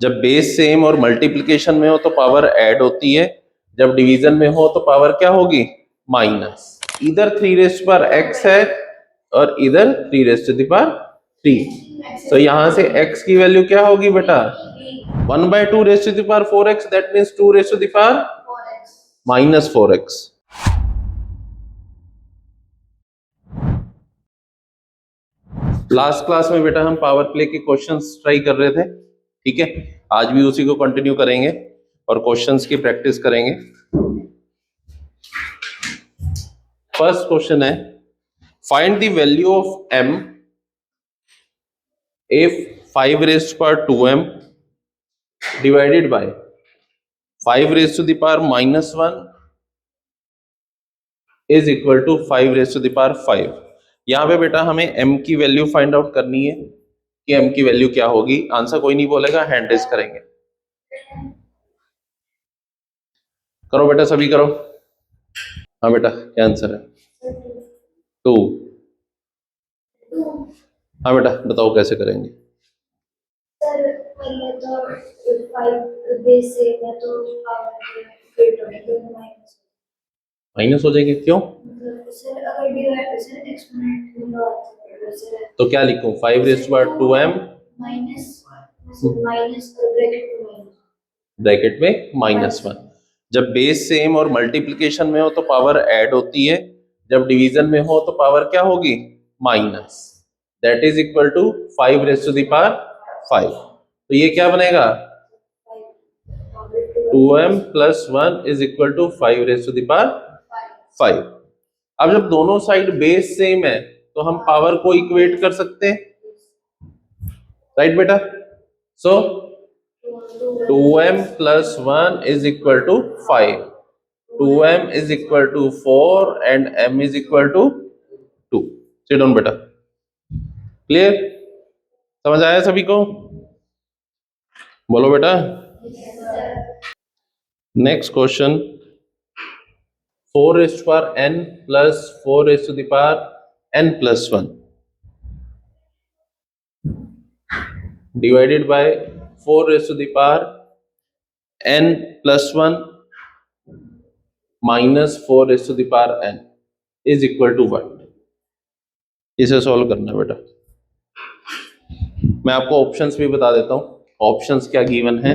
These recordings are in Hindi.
जब बेस सेम और मल्टीप्लिकेशन में हो तो पावर ऐड होती है, जब डिवीजन में हो तो पावर क्या होगी, माइनस। इधर 3 रेस्ट पर x है और इधर 3 रेस्ट पर 3, तो यहां से x की वैल्यू क्या होगी बेटा, 1/2 रेस्ट पर 4x, दैट मीन्स 2 रेस्ट पर -4x। लास्ट क्लास में बेटा हम पावर प्ले के क्वेश्चंस ट्राई कर रहे थे, ठीक है, आज भी उसी को कंटिन्यू करेंगे और क्वेश्चंस की प्रैक्टिस करेंगे। फर्स्ट क्वेश्चन है, find the value of m if 5 raised to 2m divided by 5 raised to the power -1 is equal to 5 raised to the power 5। यहाँ पे बेटा हमें m की वैल्यू फाइंड आउट करनी है कि m की वैल्यू क्या होगी। आंसर कोई नहीं बोलेगा, हैंड रेज करेंगे। करो बेटा, सभी करो। हाँ बेटा, क्या आंसर है, 2। हाँ बेटा बताओ कैसे करेंगे। सर पहले तो 5 बेस से है तो माइनस हो जाएंगे, क्यों? सर अगर डिवाइड सर एक्सपोनेंट में तो क्या लिखूं, 5 raise to 2m minus bracket में -1। जब बेस सेम और मल्टीप्लिकेशन में हो तो पावर ऐड होती है, जब डिवीजन में हो तो पावर क्या होगी, minus. That is equal to 5 raise to the power 5। तो ये क्या बनेगा, 2m + 1 is equal to 5 raise to the power 5। अब जब दोनों साइड बेस सेम है तो हम पावर को इक्वेट कर सकते हैं, राइट बेटा। सो 2m + 1 is equal to 5, 2m is equal to 4 and m is equal to 2। Sit down बेटा। क्लियर, समझ आया सभी को? बोलो बेटा। Next question, 4 raised to power n plus 4 raised to the power n plus 1 divided by 4 raised to the power n plus 1 minus 4 raised to the power n is equal to what? इसे सॉल्व करना है बेटा। मैं आपको ऑप्शंस भी बता देता हूं। ऑप्शंस क्या गिवन है,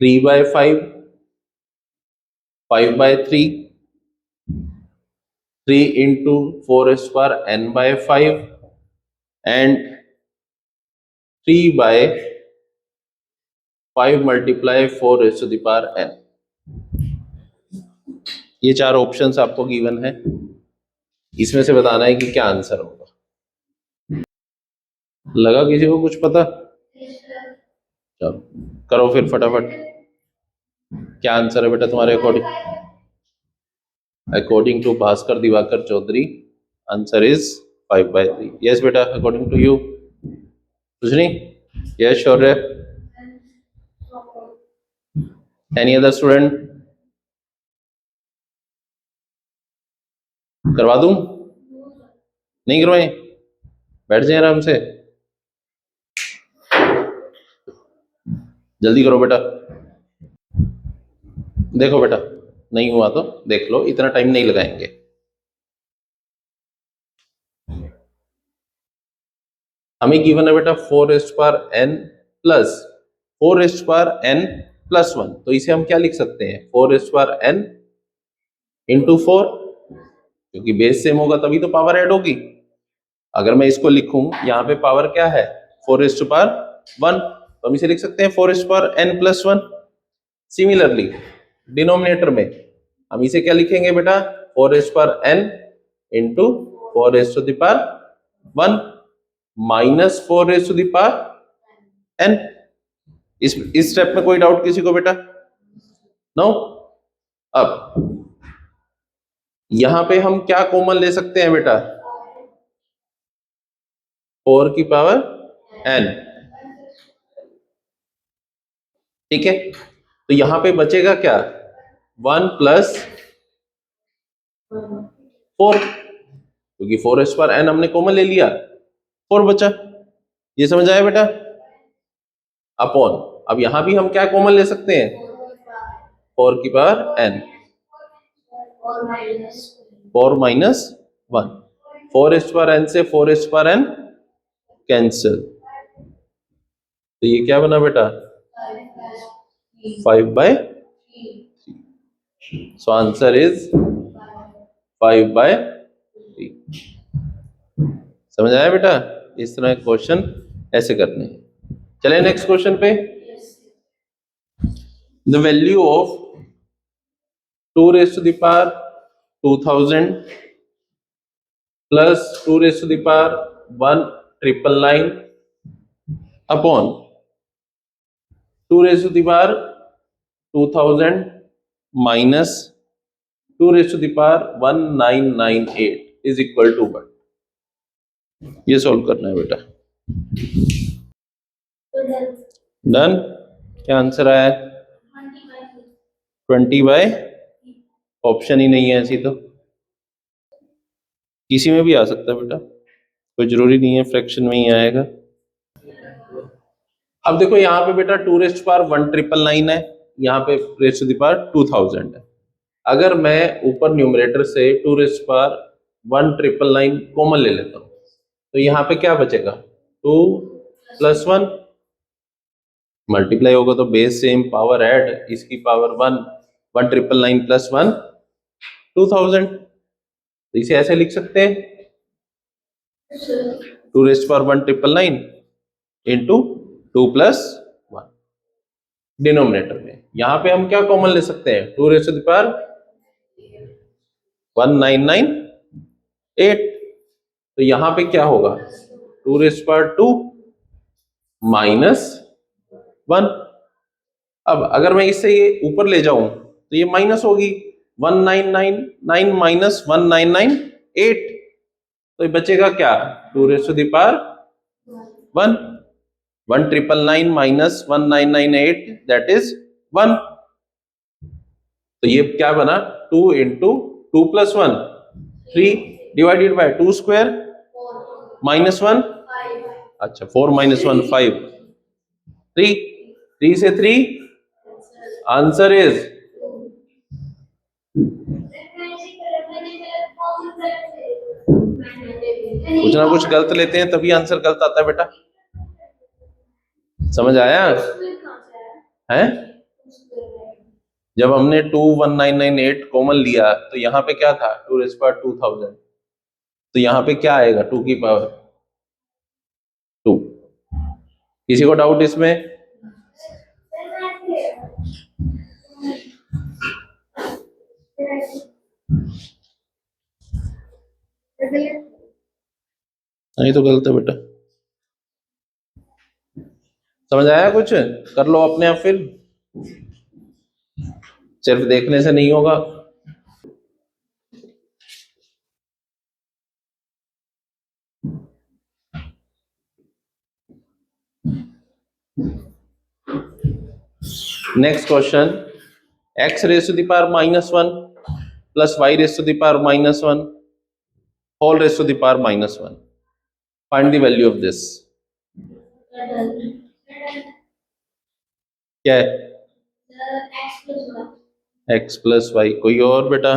3/5, 5/3, 3 into 4 raised to power n/5 and 3/5 multiply 4 raised to the power n। ये 4 ऑप्शंस आपको गिवन है, इसमें से बताना है कि क्या आंसर होगा। लगा किसी को कुछ पता? चलो करो फिर फटाफट, क्या आंसर है बेटा तुम्हारे according? According to Bhaskar Diwakar Chaudhary answer is 5/3। Yes बेटा, अकॉर्डिंग टू यू कुछ नहीं? Yes Shaurya, any other student? करवा दूं? नहीं करवाएं? बैठ जाए आराम से, जल्दी करो बेटा। देखो बेटा, नहीं हुआ तो देख लो, इतना टाइम नहीं लगाएंगे। हमें गिवन है बेटा 4 raised to power n plus 4 raised to power n plus 1, तो इसे हम क्या लिख सकते हैं, 4 raised to power n into 4, क्योंकि बेस सेम होगा तभी तो पावर ऐड होगी। अगर मैं इसको लिखूं, यहाँ पे पावर क्या है, 4 raised to power 1, तो हम इसे लिख सकते हैं 4 raised to power n plus 1। Similarly denominator में हम इसे क्या लिखेंगे बेटा, 4 raised to power n into 4 raised to the power 1 minus 4 raised to the power n। इस स्टेप में कोई डाउट किसी को बेटा? नो। अब यहां पे हम क्या कॉमन ले सकते हैं बेटा, 4 की पावर n, ठीक है। तो यहां पे बचेगा क्या, 1 + 4, क्योंकि 4 raised to power n हमने कॉमन ले लिया, 4 बचा। ये समझ आया बेटा? अपॉन, अब यहां भी हम क्या कॉमन ले सकते हैं, 4 की पावर n, और माइनस 4 माइनस 1, 4 इस पावर n से 4 इस पावर n कैंसिल, तो ये क्या बना बेटा, 5/3, सो आंसर इज 5/3। समझ आया बेटा, इस तरह क्वेश्चन ऐसे करने हैं। चले नेक्स्ट क्वेश्चन पे, the value of 2 raised to the power 2000 plus 2 raised to the power 1,999 upon 2 raised to the power 2000 minus 2 raised to the power 1998 is equal to what? ये सॉल्व करना है बेटा। डन, क्या आंसर आया है, 20/, ऑप्शन ही नहीं है ऐसी तो, किसी में भी आ सकता है बेटा, कोई जरूरी नहीं है फ्रैक्शन में ही आएगा। अब देखो यहाँ पे बेटा 2 raised to power 1,999 है, यहाँ पे raised to the power 2000 है। अगर मैं ऊपर न्यूमरेटर से 2 raised to power 1,999 कॉमन ले लेता हूँ, तो यहाँ पे क्या बचेगा, 2 + 1, मल्टीप्लाई होगा तो बेस सेम, पावर ऐड, इसकी पावर 1, 1,999 + 1 2000, तो इसे ऐसे लिख सकते हैं 2 raised to power 1,999 into 2 + 1 denominator में। यहां पे हम क्या कॉमन ले सकते हैं, 2 raised to the power 1998, तो यहां पे क्या होगा, 2 raised to power 2 माइनस 1। अब अगर मैं इससे ये ऊपर ले जाऊं तो ये माइनस होगी, 1999 माइनस 1998, तो ये बचेगा क्या, 2 raised to the power 1, 1,999 minus 1998 that is 1, तो ये क्या बना, 2 into 2 + 1 3 divided by 2 square minus 1, अच्छा 4 माइनस 1 5, 3, 3 से 3, आंसर इज, कुछ ना कुछ गलत लेते हैं तभी आंसर गलत आता है बेटा, समझ आया है। जब हमने 2,1998 कॉमन लिया तो यहाँ पे क्या था, 2 raised to power 2000, तो यहाँ पे क्या आएगा, 2 की पावर 2। किसी को डाउट इसमें, नहीं तो गलत है बेटा, समझ आया कुछ, कर लो अपने आप, फिर सिर्फ देखने से नहीं होगा। Next question, x raised to the power -1 plus y raised to the power -1 whole raised to the power -1, find the value of this। क्या है, x plus y, कोई और बेटा,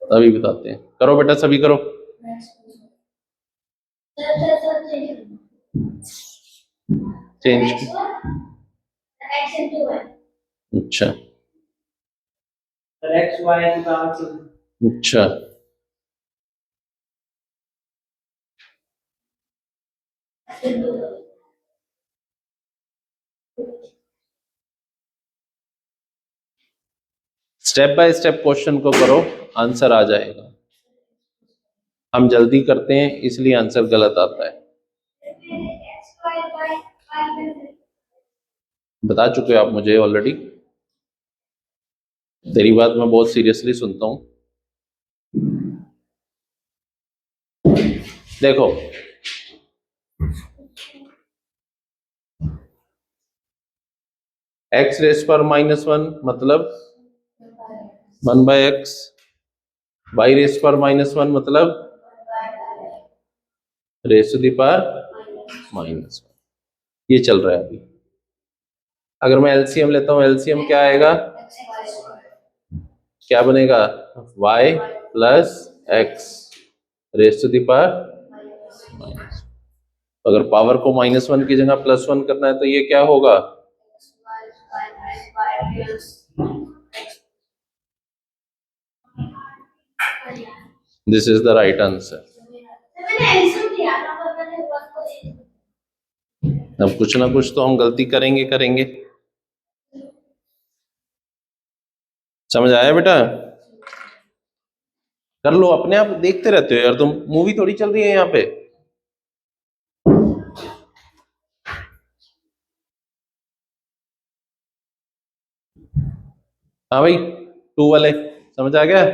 अभी बताते हैं, करो बेटा सभी करो, चेंज, अच्छा अच्छा, स्टेप बाय स्टेप क्वेश्चन को करो, आंसर आ जाएगा। हम जल्दी करते हैं इसलिए आंसर गलत आता है, बता चुके हो आप मुझे ऑलरेडी, तेरी बात मैं बहुत सीरियसली सुनता हूं। देखो x raised पर -1 मतलब 1 बाय एक्स बाई रेस पर -1 मतलब रेस टू द पावर -1, ये चल रहा है अभी। अगर मैं एलसीएम लेता हूँ, एलसीएम क्या आएगा, क्या बनेगा, y plus x raise to the power minus. अगर पावर को -1 की जगह +1 करना है तो ये क्या होगा, this is the right answer. अब कुछ ना कुछ तो हम गलती करेंगे करेंगे। समझ आया बेटा? कर लो, अपने आप देखते रहते हो यार तुम, मूवी थोड़ी चल रही है यहाँ पे। हाँ भाई, 2 वाले समझ आ गया?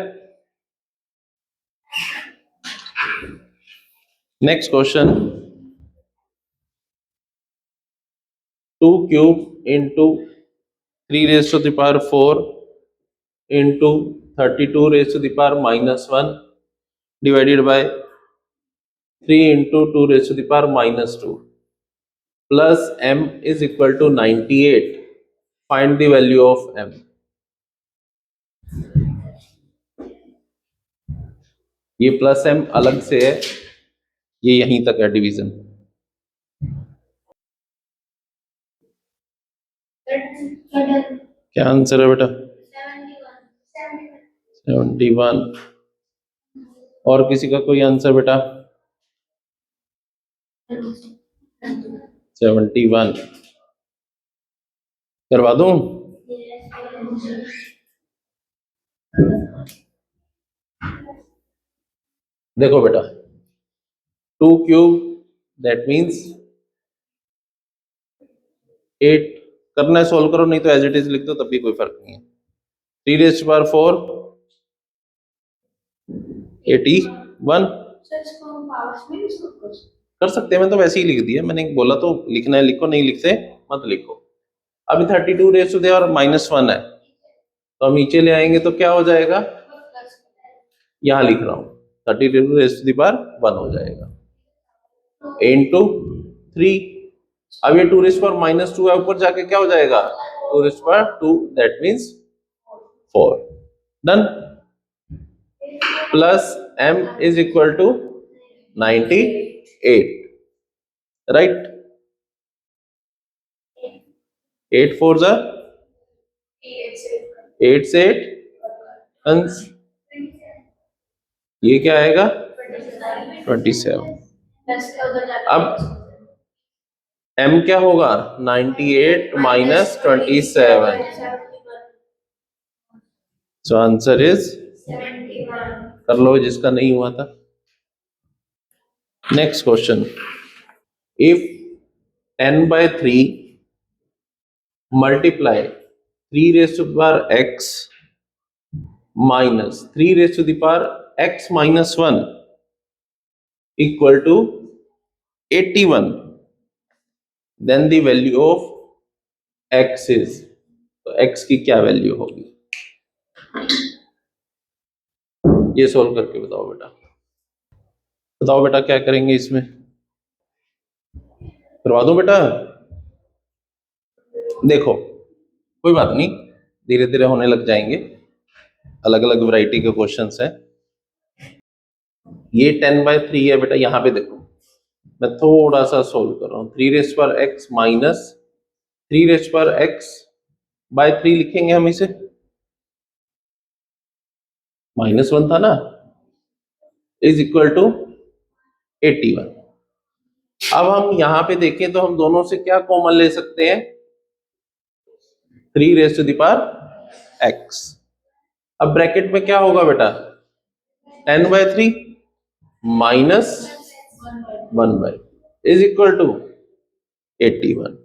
Next question, 2 cube into 3 raise to the power 4 into 32 raise to the power -1 divided by 3 into 2 raise to the power -2 plus m is equal to 98, find the value of m। ये प्लस m अलग से है, ये यहीं तक है डिवीजन। क्या आंसर है बेटा? 71। और किसी का कोई आंसर बेटा? 71 करवा दूं? देखो बेटा, 2 क्यूब दैट मीन्स 8, करना है सोल्व करो, नहीं तो एज इट इज लिख दो, तब भी कोई फर्क नहीं है। 3 रेज टू पावर 4 81 कर सकते हैं, मैं तो वैसे ही लिख दिया, मैंने बोला तो लिखना है लिखो, नहीं लिखते मत लिखो। अभी 32 रेज टू और -1 है, तो हम नीचे ले आएंगे तो क्या हो जाएगा, यहां लिख रहा हूं 32 रेज टू द पावर 1 हो जाएगा इंटू 3। अब ये 2 रेज पर -2 है, ऊपर जाके क्या हो जाएगा, 2 रेज पर 2 that means 4। Done. Plus m is equal to 98, right. 8 4 जा 8 से 8 अंश, ये क्या आएगा 27। अब m क्या होगा, 98 माइनस 27, सो आंसर इज, कर लो जिसका नहीं हुआ था। Next question, if 10/3 multiply 3 raise to the power x minus 3 raise to the power x minus 1 equal to 81, then the value of x is, तो x की क्या वैल्यू होगी, ये सोल्व करके बताओ बेटा। बताओ बेटा क्या करेंगे इसमें, करवा दो बेटा। देखो कोई बात नहीं, धीरे धीरे होने लग जाएंगे, अलग अलग वैरायटी के क्वेश्चंस हैं। ये 10/3 है बेटा, यहां पे देखो मैं थोड़ा सा सोल्व कर रहा हूं, 3 रेज पर x माइनस 3 रेज पर x/3 लिखेंगे हम इसे, -1 था ना, इज इक्वल टू 81। अब हम यहां पे देखें तो हम दोनों से क्या कॉमन ले सकते हैं, 3 raise to the power x। अब ब्रैकेट में क्या होगा बेटा, 10/3 minus 1/, is equal to 81।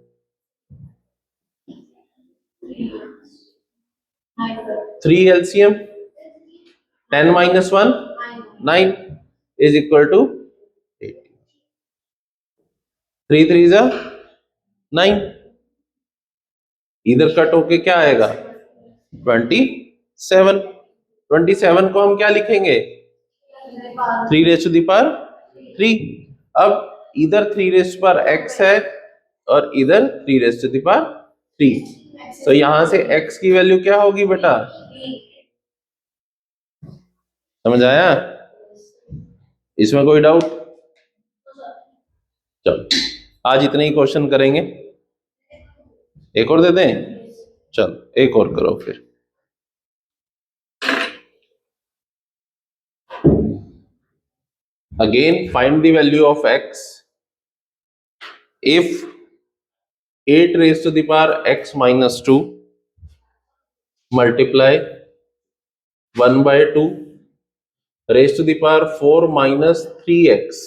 3 LCM, 10 minus 1 9 is equal to 80। 3 3 जा 9, इधर कट होके क्या आएगा 27। 27 को हम क्या लिखेंगे, 3 रेज टू द पावर 3। अब इधर 3 रेज टू पावर x है और इधर 3 रेज टू द पावर 3, तो यहां से x की वैल्यू क्या होगी बेटा, समझ आया, इसमें कोई डाउट? चलो आज इतने ही क्वेश्चन करेंगे, एक और दे दें, चलो एक और करो फिर। Again find the value of x if 8 raised to the power x minus 2 multiply 1 by 2 raised to the power 4 minus 3x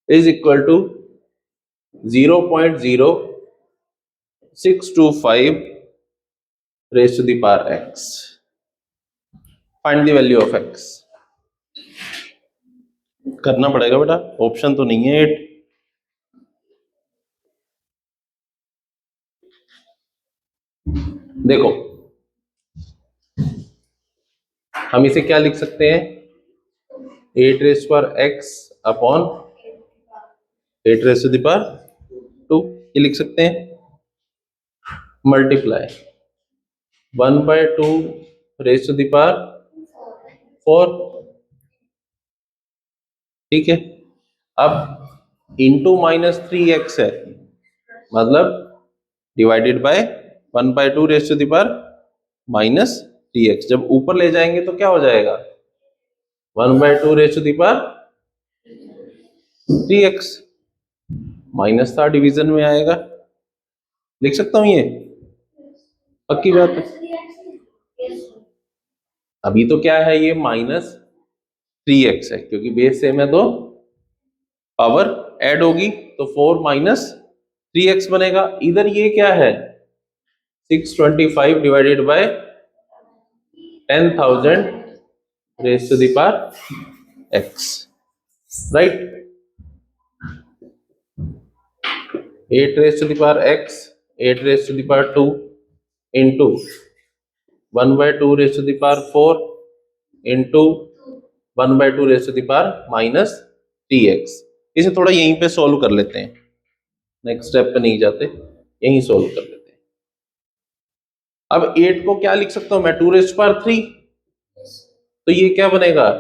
is equal to 0.0625 raised to the power x. Find the value of x. करना पड़ेगा बेटा, ऑप्शन तो नहीं है 8। देखो हम इसे क्या लिख सकते हैं, 8 रेज पर x upon 8 raise to the power 2, ये लिख सकते हैं, multiply 1 by 2 raise to the power 4, ठीक है। अब इंटू माइनस 3x है, मतलब divided by 1 by 2 raise to the power minus 3x, जब ऊपर ले जाएंगे तो क्या हो जाएगा, 1 by 2 raise to the power 3x, minus था डिवीजन में आएगा, लिख सकता हूं ये, पक्की बात है। अभी तो क्या है, ये माइनस 3x है, क्योंकि बेस सेम है तो पावर ऐड होगी, तो 4 माइनस 3x बनेगा। इधर ये क्या है, 625 divided by 10,000 raise to the power x, right. 8 raise to the power x, 8 raise to the power 2 into 1 by 2 raise to the power 4 into 1 by 2 raise to the power minus 3x। इसे थोड़ा यहीं पे सॉल्व कर लेते हैं, नेक्स्ट स्टेप पे नहीं जाते, यहीं सॉल्व कर लेते हैं। अब 8 को क्या लिख सकता हूं मैं, 2 रेज टू पावर 3, तो ये क्या बनेगा,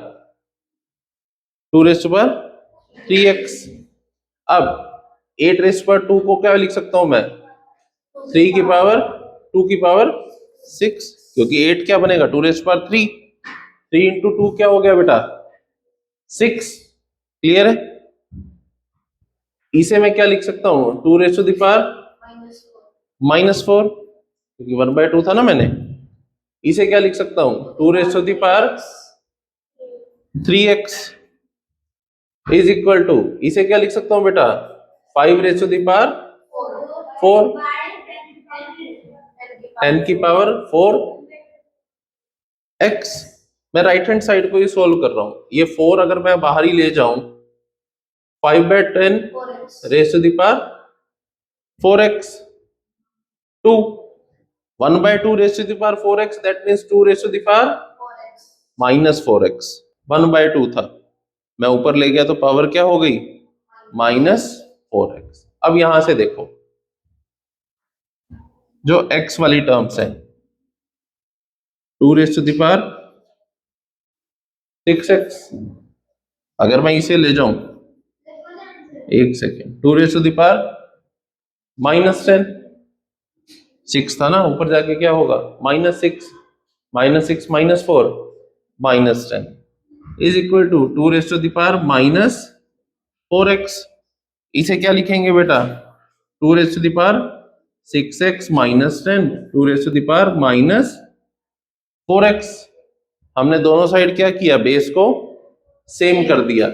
2 रेज टू पावर 3x। अब 8 रेज टू पावर 2 को क्या लिख सकता हूं मैं, 3 की पावर 2 की पावर 6, क्योंकि 8 क्या बनेगा, 2 रेज टू पावर 3, 3 इंटू 2 क्या हो गया बेटा, 6, क्लियर है। इसे मैं क्या लिख सकता हूं, 2 रेज टू द पावर -4, क्योंकि 1 by 2 था ना मैंने। इसे क्या लिख सकता हूं, 2 raise to the power 3x is equal to, इसे क्या लिख सकता हूं बेटा, 5 रेज टू द पावर 4, 10 की पावर 4 x। मैं राइट हैंड साइड को ही सोल्व कर रहा हूं, ये 4 अगर मैं बाहर ही ले जाऊं, 5 by 10 raise to the power 4x, 2, 1 by 2 raise to the power 4x, that means 2 raise to the power -4x, 1 by 2 था, मैं ऊपर ले गया तो पावर क्या हो गई, -4x। अब यहां से देखो जो x वाली टर्म्स है, 2 raise to the power 6x, अगर मैं इसे ले जाऊं, एक second, 2 raise to the power -10, 6 था ना, ऊपर जाके क्या होगा, -6, -6 -4 -10 is equal to 2 raise to the power -4x। इसे क्या लिखेंगे बेटा, 2 raise to the power 6x -10, 2 raise to the power -4x। हमने दोनों साइड क्या किया, बेस को सेम कर दिया,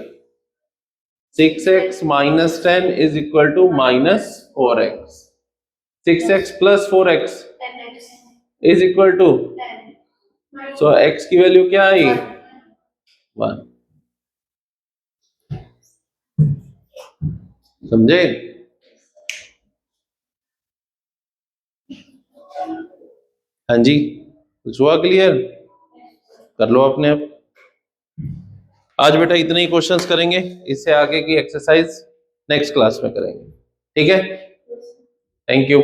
6x -10 is equal to -4x, 6x plus 4x is equal to, so x की वैल्यू क्या आई, 1। समझे, हाँ जी, कुछ हुआ क्लियर? कर लो अपने आप। आज बेटा इतने ही क्वेश्चंस करेंगे, इससे आगे की एक्सरसाइज नेक्स्ट क्लास में करेंगे, ठीक है? Thank you.